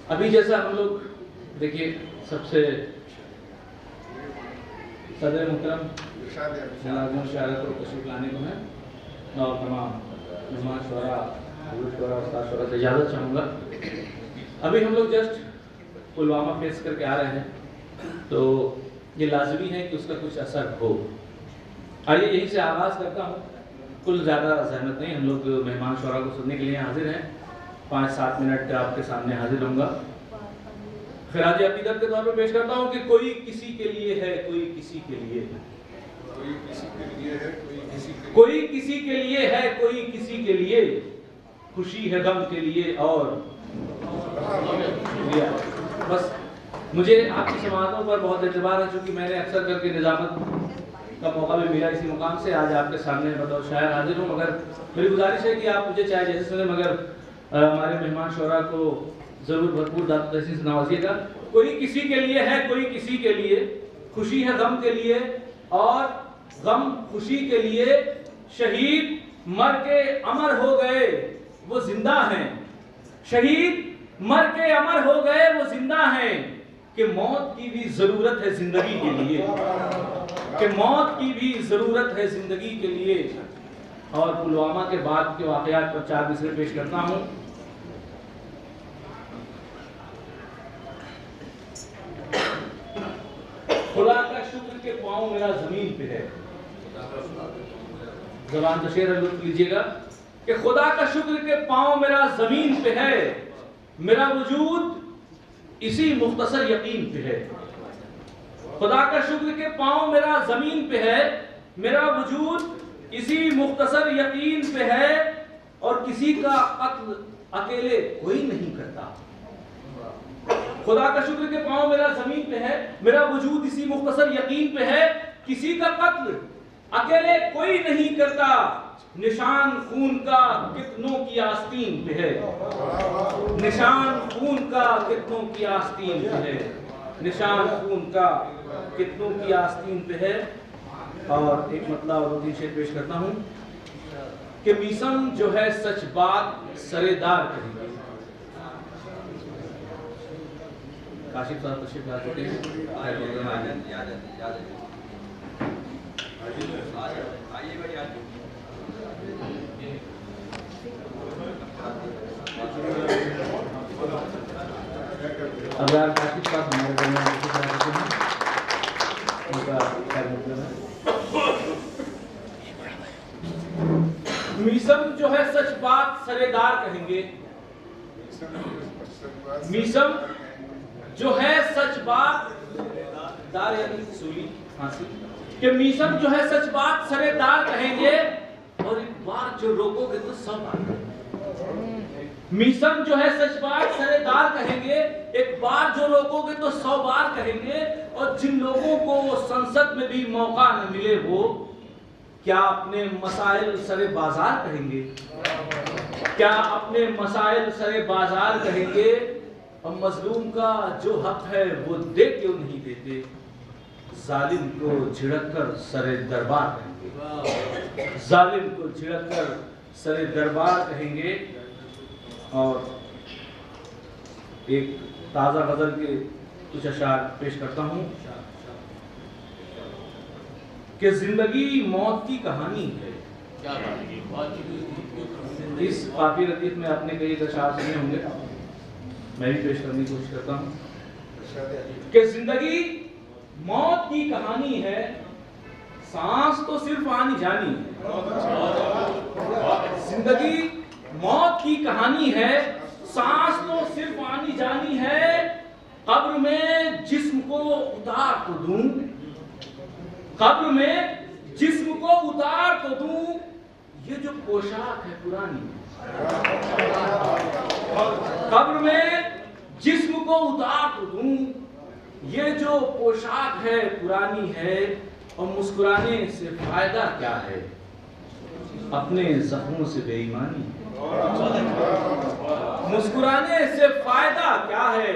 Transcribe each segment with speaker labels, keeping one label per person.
Speaker 1: अभी जैसा हम लोग देखिए, सबसे सदर मुहतरम शहादत को तशरीफ लाने को है और तमाम मेहमान शोरा से इजाज़त चाहूँगा। अभी हम लोग जस्ट पुलवामा फेस करके आ रहे हैं, तो ये लाजमी है कि उसका कुछ असर हो। आइए यहीं से आगाज़ करता हूँ। कुल ज़्यादा जहमत नहीं, हम लोग मेहमान शोरा को सुनने के लिए हाजिर हैं। 5-7 मिनट आपके सामने हाजिर होऊंगा। खिराज अकीदत के तौर पर पेश करता हूँ कि कोई किसी के लिए है, कोई किसी के लिए है, कोई किसी के लिए है, कोई किसी के लिए है, कोई किसी के लिए, खुशी है गम के लिए और बस। मुझे आपकी समातों पर बहुत एतबार है, चूँकि मैंने अक्सर करके निज़ामत का मौका भी मिला इसी मुकाम से। आज आपके सामने बतौर शायर हाजिर हूँ, मगर मेरी गुजारिश है कि आप मुझे चाहे जैसे सुने, मगर हमारे मेहमान शोरा को ज़रूर भरपूर दाद तहसीन से नवाजिएगा। कोई किसी के लिए है, कोई किसी के लिए, खुशी है गम के लिए और गम खुशी के लिए, शहीद मर के अमर हो गए वो जिंदा हैं, शहीद मर के अमर हो गए वो जिंदा हैं, कि मौत की भी जरूरत है जिंदगी के लिए, कि मौत की भी जरूरत है जिंदगी के लिए। और पुलवामा के बाद के वाकयात पर 4 मिसरे पेश करता हूँ। खुदा का शुक्र के पाँव मेरा जमीन पे है, ज़बान तो शेर लुत्फ लीजिएगा, कि खुदा का शुक्र के पाँव मेरा जमीन पे है, मेरा वजूद इसी मुख्तसर यकीन पे है। खुदा का शुक्र के पाँव मेरा जमीन पे है, मेरा वजूद इसी मुख्तसर यकीन पे है, और किसी का कत्ल अकेले कोई नहीं करता। खुदा का शुक्र के पाँव मेरा जमीन पे है, मेरा वजूद इसी मुख्तसर यकीन पे है, किसी का कत्ल अकेले कोई नहीं करता, निशान खून का कितनों की आस्तीन पे है, निशान खून का कितनों की आस्तीन पे है, निशान खून का कितनों की आस्तीन पे है। और एक मतलब और 2-3 शेर पेश करता हूँ कि मीसम जो है सच बात सरेदार करेंगे। काशिफ साहब तशरीफ ला चुके हैं। अगर काशिफ साहब हमारे दरमियान तशरीफ ला चुके हैं, उनका खैर मतलब है। मीसम जो है सच बात सरेदार कहेंगे, मीसम जो है सच बात, दार यानी सूली फांसी, कि मीसम जो है सच बात सरेदार कहेंगे, और एक बार जो रोकोगे तो 100 बार कहेंगे। मीसम जो है सच बात सरेदार कहेंगे, एक बार जो रोकोगे तो 100 बार कहेंगे। और जिन लोगों को वो संसद में भी मौका न मिले, वो क्या अपने मसाइल सरे बाजार कहेंगे, क्या अपने मसाइल सरे बाजार कहेंगे। और मजलूम का जो हक है वो दे क्यों नहीं देते, जालिम को झिड़क कर सरे दरबार कहेंगे, जालिम को झिड़क कर सरे दरबार कहेंगे। और एक ताज़ा गजल के कुछ अशार पेश करता हूँ कि जिंदगी मौत की कहानी है। इस काफी लतीफ में आपने कई अशार सुने होंगे, मैं भी पेश करने की कोशिश करता हूँ कि जिंदगी मौत की कहानी है, सांस तो सिर्फ आनी जानी है। जिंदगी मौत की कहानी है, सांस तो सिर्फ आनी जानी है। कब्र में जिस्म को उतार तो दूं, कब्र में जिस्म को उतार तो दूं, ये जो पोशाक है पुरानी, कब्र में जिस्म को उतार तो दूं, ये जो पोशाक है पुरानी है। और मुस्कुराने से फायदा क्या है, अपने जख्मों से बेईमानी, मुस्कुराने से फायदा क्या है,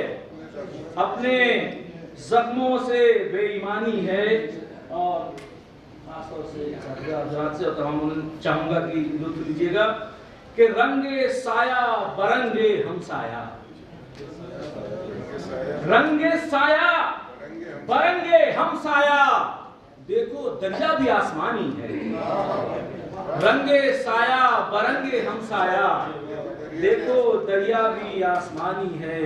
Speaker 1: अपने जख्मों से बेईमानी है। और खासतौर से हज़रात से और तमाम चाहूँगा कि लुत्फ़ लीजिएगा कि रंगे साया बरंगे हमसाया, रंगे साया बरंगे हम साया। देखो दरिया भी आसमानी है। रंगे साया बरंगे हम साया, देखो दरिया भी आसमानी है।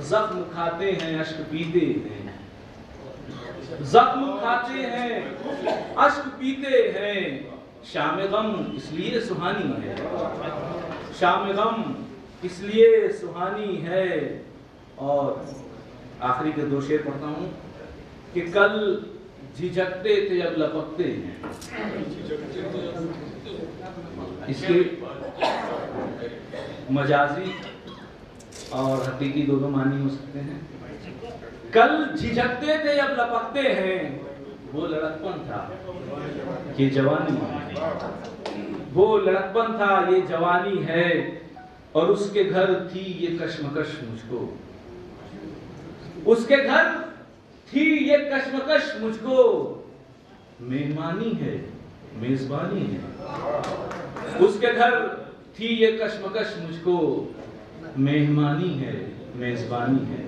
Speaker 1: जख्म खाते हैं अश्क पीते हैं, जख्म खाते हैं अश्क पीते हैं। शाम गम इसलिए सुहानी है, शाम गम इसलिए सुहानी है। और आखिरी के दो शेर पढ़ता हूं कि कल झिझकते थे अब लपकते हैं। इसके मजाजी और हकीकी दोनों मानी हो सकते हैं। कल झिझकते थे अब लपकते हैं, वो लड़कपन था ये जवानी है, वो लड़कपन था ये जवानी है। और उसके घर थी ये कश्मकश मुझको, उसके घर थी ये कश्मकश मुझको। मेहमानी है मेजबानी है, उसके घर थी ये कश्मकश मुझको। मेहमानी है मेजबानी है।